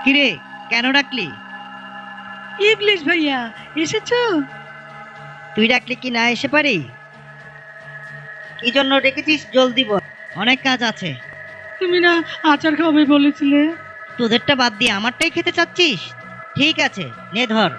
কিরে, কেন ডাকলি? ইবলিশ ভাইয়া, এসেছো? তুই ডাকলি কি না এসে পারি? কি জন্য ডেকেছিস জলদি বল। অনেক কাজ আছে। তুমি না আচার খাবে বলেছিলে? তোদেরটা বাদ দিয়ে আমারটাই খেতে চাচ্ছিস? ঠিক আছে, নে ধর।